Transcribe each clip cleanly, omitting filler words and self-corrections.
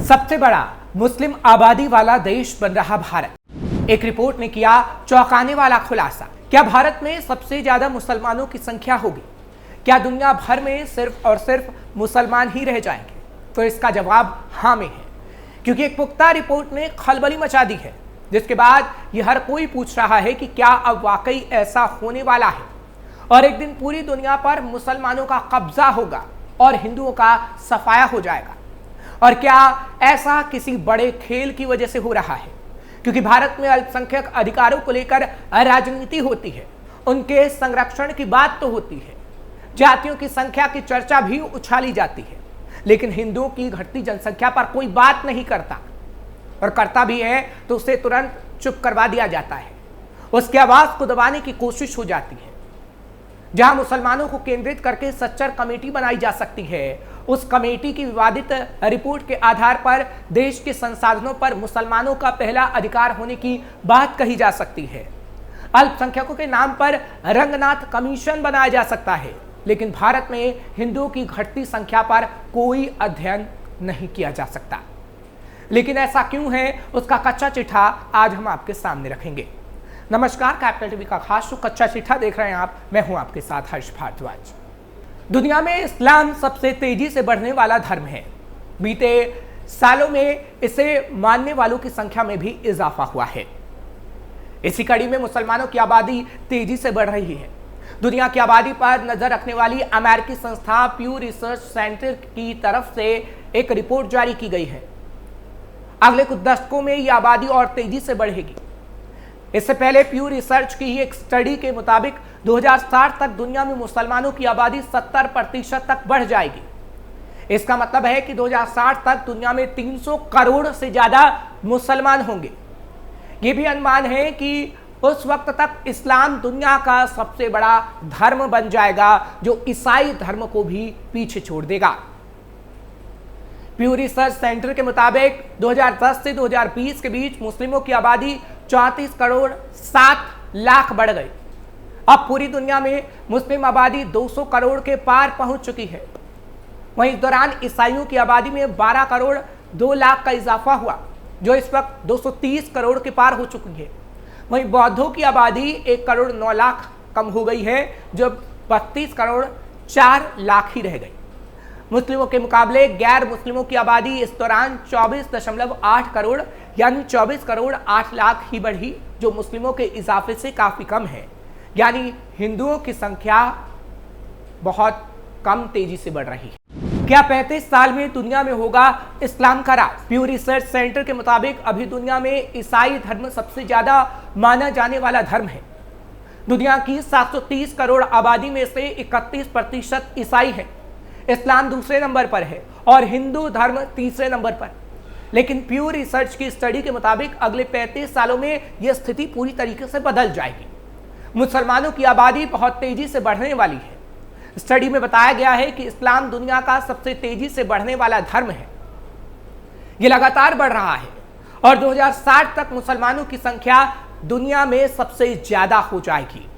सबसे बड़ा मुस्लिम आबादी वाला देश बन रहा भारत। एक रिपोर्ट ने किया चौंकाने वाला खुलासा। क्या भारत में सबसे ज्यादा मुसलमानों की संख्या होगी? क्या दुनिया भर में सिर्फ और सिर्फ मुसलमान ही रह जाएंगे? तो इसका जवाब हाँ में है, क्योंकि एक पुख्ता रिपोर्ट ने खलबली मचा दी है, जिसके बाद यह हर कोई पूछ रहा है कि क्या अब वाकई ऐसा होने वाला है और एक दिन पूरी दुनिया पर मुसलमानों का कब्जा होगा और हिंदुओं का सफाया हो जाएगा? और क्या ऐसा किसी बड़े खेल की वजह से हो रहा है? क्योंकि भारत में अल्पसंख्यक अधिकारों को लेकर राजनीति होती है, उनके संरक्षण की बात तो होती है, जातियों की संख्या की चर्चा भी उछाली जाती है, लेकिन हिंदुओं की घटती जनसंख्या पर कोई बात नहीं करता, और करता भी है तो उसे तुरंत चुप करवा दिया जाता है। उसकी आवाज को दबाने की कोशिश हो जाती है। जहां मुसलमानों को केंद्रित करके सच्चर कमेटी बनाई जा सकती है, उस कमेटी की विवादित रिपोर्ट के आधार पर देश के संसाधनों पर मुसलमानों का पहला अधिकार होने की बात कही जा सकती है। अल्पसंख्यकों के नाम पर रंगनाथ कमीशन बनाया जा सकता है, लेकिन भारत में हिंदुओं की घटती संख्या पर कोई अध्ययन नहीं किया जा सकता। लेकिन ऐसा क्यों है, उसका कच्चा चिट्ठा आज हम आपके सामने रखेंगे। नमस्कार, कैपिटल टीवी का खास शो कच्चा चिट्ठा देख रहे हैं आप। मैं हूं आपके साथ हर्ष भारद्वाज। दुनिया में इस्लाम सबसे तेजी से बढ़ने वाला धर्म है। बीते सालों में इसे मानने वालों की संख्या में भी इजाफा हुआ है। इसी कड़ी में मुसलमानों की आबादी तेजी से बढ़ रही है। दुनिया की आबादी पर नजर रखने वाली अमेरिकी संस्था प्यू रिसर्च सेंटर की तरफ से एक रिपोर्ट जारी की गई है। अगले कुछ दशकों में यह आबादी और तेजी से बढ़ेगी। इससे पहले प्यू रिसर्च की एक स्टडी के मुताबिक 2060 तक दुनिया में मुसलमानों की आबादी 70% तक बढ़ जाएगी। इसका मतलब है कि 2060 तक दुनिया में 300 करोड़ से ज्यादा मुसलमान होंगे। यह भी अनुमान है कि उस वक्त तक इस्लाम दुनिया का सबसे बड़ा धर्म बन जाएगा, जो ईसाई धर्म को भी पीछे छोड़ देगा। प्यू रिसर्च सेंटर के मुताबिक 2010 से 2020 के बीच मुस्लिमों की आबादी 34 करोड़ 7 लाख बढ़ गई। अब पूरी दुनिया में मुस्लिम आबादी 200 करोड़ के पार पहुंच चुकी है। वहीं इस दौरान ईसाइयों की आबादी में 12 करोड़ 2 लाख का इजाफा हुआ, जो इस वक्त 230 करोड़ के पार हो चुकी है। वहीं बौद्धों की आबादी 1 करोड़ 9 लाख कम हो गई है, जो 32 करोड़ 4 लाख ही रह गई। मुस्लिमों के मुकाबले गैर मुस्लिमों की आबादी इस दौरान 24.8 करोड़ यानी 24 करोड़ 8 लाख ही बढ़ी, जो मुस्लिमों के इजाफे से काफी कम है। यानी हिंदुओं की संख्या बहुत कम तेजी से बढ़ रही है। क्या 35 साल में दुनिया में होगा इस्लाम का राज? प्यू रिसर्च सेंटर के मुताबिक अभी दुनिया में ईसाई धर्म सबसे ज्यादा माना जाने वाला धर्म है। दुनिया की 730 करोड़ आबादी में से 31% ईसाई है। इस्लाम दूसरे नंबर पर है और हिंदू धर्म तीसरे नंबर पर। लेकिन प्यू रिसर्च की स्टडी के मुताबिक अगले 35 सालों में यह स्थिति पूरी तरीके से बदल जाएगी। मुसलमानों की आबादी बहुत तेजी से बढ़ने वाली है। स्टडी में बताया गया है कि इस्लाम दुनिया का सबसे तेजी से बढ़ने वाला धर्म है। यह लगातार बढ़ रहा है और 2060 तक मुसलमानों की संख्या दुनिया में सबसे ज्यादा हो जाएगी।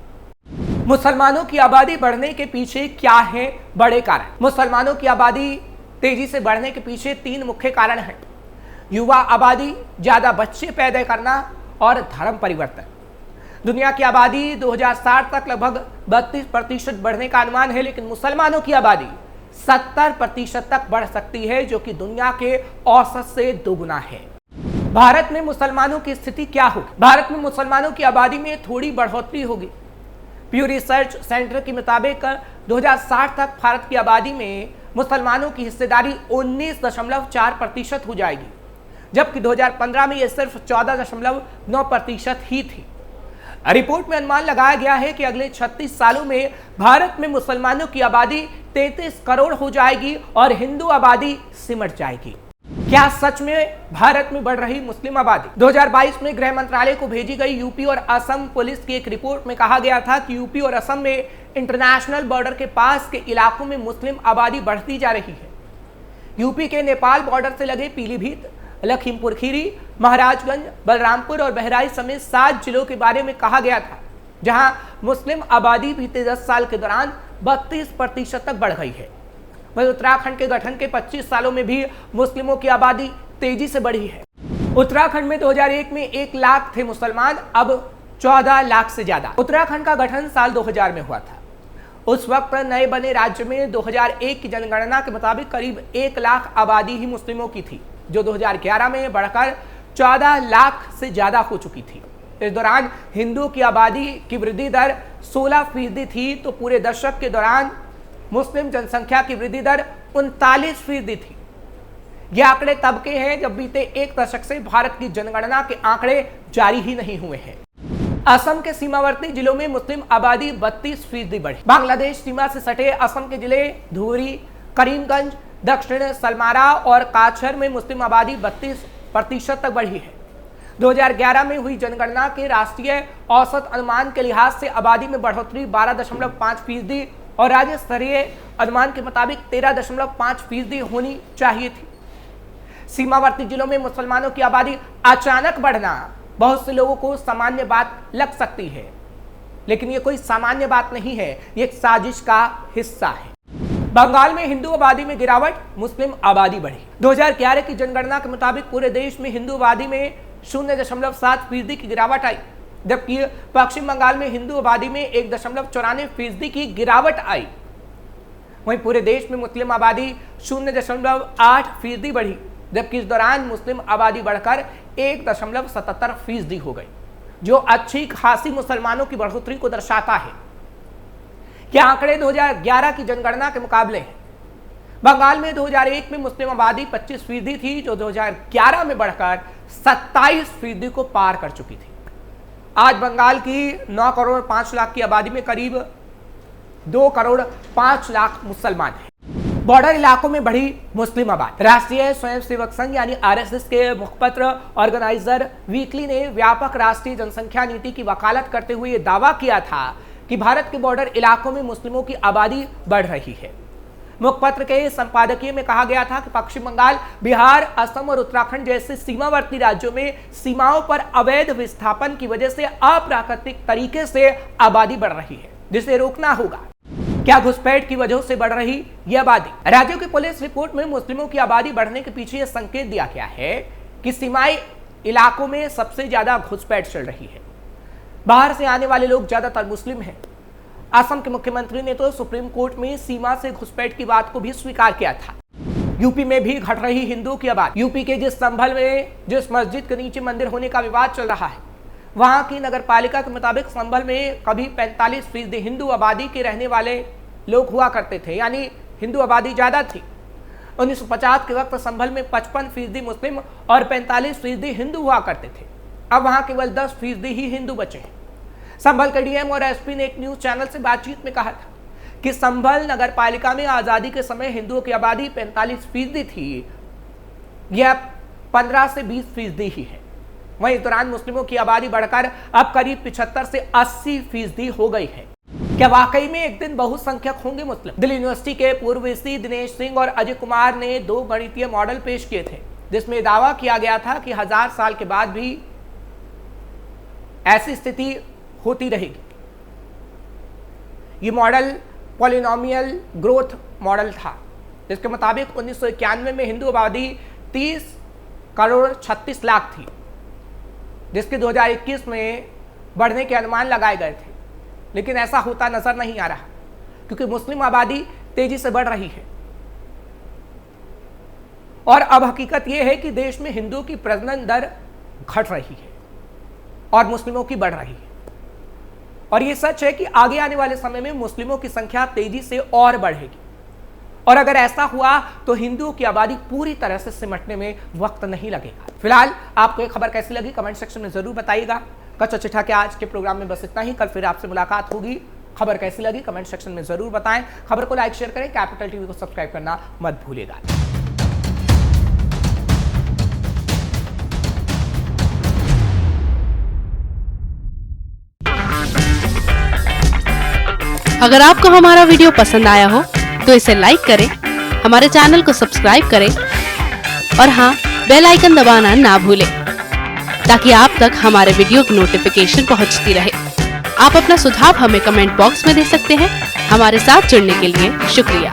मुसलमानों की आबादी बढ़ने के पीछे क्या है बड़े कारण? मुसलमानों की आबादी तेजी से बढ़ने के पीछे 3 मुख्य कारण हैं। युवा आबादी, ज्यादा बच्चे पैदा करना और धर्म परिवर्तन। दुनिया की आबादी 2060 तक लगभग 32% बढ़ने का अनुमान है, लेकिन मुसलमानों की आबादी 70% तक बढ़ सकती है, जो कि दुनिया के औसत से दोगुना है। भारत में मुसलमानों की स्थिति क्या होगी? भारत में मुसलमानों की आबादी में थोड़ी बढ़ोतरी होगी। प्यू रिसर्च सेंटर के मुताबिक 2060 तक भारत की आबादी में मुसलमानों की हिस्सेदारी 19.4% हो जाएगी, जबकि 2015 में यह सिर्फ 14.9% ही थी। रिपोर्ट में अनुमान लगाया गया है कि अगले 36 सालों में भारत में मुसलमानों की आबादी 33 करोड़ हो जाएगी और हिंदू आबादी सिमट जाएगी। क्या सच में भारत में बढ़ रही मुस्लिम आबादी? 2022 में गृह मंत्रालय को भेजी गई यूपी और असम पुलिस की एक रिपोर्ट में कहा गया था कि यूपी और असम में इंटरनेशनल बॉर्डर के पास के इलाकों में मुस्लिम आबादी बढ़ती जा रही है। यूपी के नेपाल बॉर्डर से लगे पीलीभीत, लखीमपुर खीरी, महाराजगंज, बलरामपुर और बहराइच समेत 7 जिलों के बारे में कहा गया था, जहां मुस्लिम आबादी बीते 10 साल के दौरान 32% तक बढ़ गई है। वहीं उत्तराखंड के गठन के 25 सालों में भी मुस्लिमों की आबादी तेजी से बढ़ी है। उत्तराखंड में 2001 में 1 लाख थे मुसलमान, अब 14 लाख से ज्यादा। उत्तराखंड का गठन साल 2000 में हुआ था। उस वक्त नए बने राज्य में 2001 की जनगणना के मुताबिक करीब 1 लाख आबादी ही मुस्लिमों की थी, जो 2011 में बढ़कर 14 लाख से ज्यादा हो चुकी थी। इस दौरान हिंदुओं की आबादी की वृद्धि दर 16% थी, तो पूरे दशक के दौरान मुस्लिम जनसंख्या की वृद्धि दर 39% थी। ये आंकड़े तब के हैं जब बीते 1 दशक से भारत की जनगणना के आंकड़े जारी ही नहीं हुए हैं। असम के सीमावर्ती जिलों में मुस्लिम आबादी 32% बढ़ी। बांग्लादेश सीमा से सटे असम के जिले धुबरी, करीमगंज, दक्षिण सलमारा और काछर में मुस्लिम आबादी 32% तक बढ़ी है। 2011 में हुई जनगणना के राष्ट्रीय औसत अनुमान के लिहाज से आबादी में बढ़ोतरी 12.5% और राज्य स्तरीय अनुमान के मुताबिक 13.5% होनी चाहिए थी। सीमावर्ती जिलों में मुसलमानों की आबादी अचानक बढ़ना बहुत से लोगों को सामान्य बात लग सकती है, लेकिन ये कोई सामान्य बात नहीं है, ये एक साजिश का हिस्सा है। बंगाल में हिंदू आबादी में गिरावट, मुस्लिम आबादी बढ़ी। 2011 की जनगणना के मुताबिक पूरे देश में हिंदू आबादी में 0.7% की गिरावट आई, जबकि पश्चिम बंगाल में हिंदू आबादी में 1.94% की गिरावट आई। वहीं पूरे देश में मुस्लिम आबादी 0.8% बढ़ी, जबकि इस दौरान मुस्लिम आबादी बढ़कर 1.77% हो गई, जो अच्छी खासी मुसलमानों की बढ़ोतरी को दर्शाता है। यह आंकड़े 2011 की जनगणना के मुकाबले हैं। बंगाल में 2001 में मुस्लिम आबादी 25% थी, जो 2011 में बढ़कर 27% को पार कर चुकी थी। आज बंगाल की 9 करोड़ 5 लाख की आबादी में करीब 2 करोड़ 5 लाख मुसलमान हैं। बॉर्डर इलाकों में बढ़ी मुस्लिम आबादी। राष्ट्रीय स्वयंसेवक संघ यानी आरएसएस के मुखपत्र ऑर्गेनाइजर वीकली ने व्यापक राष्ट्रीय जनसंख्या नीति की वकालत करते हुए यह दावा किया था कि भारत के बॉर्डर इलाकों में मुस्लिमों की आबादी बढ़ रही है। मुखपत्र के संपादकीय में कहा गया था कि पश्चिम बंगाल, बिहार, असम और उत्तराखंड जैसे सीमावर्ती राज्यों में सीमाओं पर अवैध विस्थापन की वजह से अप्राकृतिक तरीके से आबादी बढ़ रही है, जिसे रोकना होगा। क्या घुसपैठ की वजह से बढ़ रही यह आबादी? राज्यों की पुलिस रिपोर्ट में मुस्लिमों की आबादी बढ़ने के पीछे यह संकेत दिया गया है कि सीमाई इलाकों में सबसे ज्यादा घुसपैठ चल रही है। बाहर से आने वाले लोग ज्यादातर मुस्लिम हैं। असम के मुख्यमंत्री ने तो सुप्रीम कोर्ट में सीमा से घुसपैठ की बात को भी स्वीकार किया था। यूपी में भी घट रही हिंदुओं की आबादी। यूपी के जिस संभल में जिस मस्जिद के नीचे मंदिर होने का विवाद चल रहा है, वहां की नगर पालिका के मुताबिक संभल में कभी 45% हिंदू आबादी के रहने वाले लोग हुआ करते थे, यानी हिंदू आबादी ज्यादा थी। 1950 के वक्त संभल में 55% मुस्लिम और 45% हिंदू हुआ करते थे। अब वहां केवल 10% ही हिंदू बचे हैं। संभल के डीएम और एसपी ने एक न्यूज चैनल से बातचीत में कहा था कि संभल नगर पालिका में आजादी के समय हिंदुओं की आबादी 45% थी, यह 15 से 20% ही है। वहीं इस दौरान मुस्लिमों की आबादी बढ़कर अब करीब 75 से 80% हो गई है। क्या वाकई में एक दिन बहुसंख्यक होंगे मुस्लिम? दिल्ली यूनिवर्सिटी के पूर्व वीसी दिनेश सिंह और अजय कुमार ने 2 गणितीय मॉडल पेश किए थे, जिसमें दावा किया गया था कि 1000 साल के बाद भी ऐसी स्थिति होती रहेगी। ये मॉडल पॉलिनोमियल ग्रोथ मॉडल था, जिसके मुताबिक 1991 में हिंदू आबादी 30 करोड़ 36 लाख थी, जिसके 2021 में बढ़ने के अनुमान लगाए गए थे, लेकिन ऐसा होता नजर नहीं आ रहा, क्योंकि मुस्लिम आबादी तेजी से बढ़ रही है। और अब हकीकत यह है कि देश में हिंदुओं की प्रजनन दर घट रही है और मुस्लिमों की बढ़ रही है। और यह सच है कि आगे आने वाले समय में मुस्लिमों की संख्या तेजी से और बढ़ेगी, और अगर ऐसा हुआ तो हिंदुओं की आबादी पूरी तरह से सिमटने में वक्त नहीं लगेगा। फिलहाल आपको यह खबर कैसी लगी कमेंट सेक्शन में जरूर बताइएगा। कच्चा चिट्ठा के आज के प्रोग्राम में बस इतना ही। कल फिर आपसे मुलाकात होगी। खबर कैसी लगी कमेंट सेक्शन में जरूर बताएं। खबर को लाइक शेयर करें, कैपिटल टीवी को सब्सक्राइब करना मत भूलिएगा। अगर आपको हमारा वीडियो पसंद आया हो तो इसे लाइक करें, हमारे चैनल को सब्सक्राइब करें और हाँ, बेल आइकन दबाना ना भूलें, ताकि आप तक हमारे वीडियो की नोटिफिकेशन पहुंचती रहे। आप अपना सुझाव हमें कमेंट बॉक्स में दे सकते हैं। हमारे साथ जुड़ने के लिए शुक्रिया।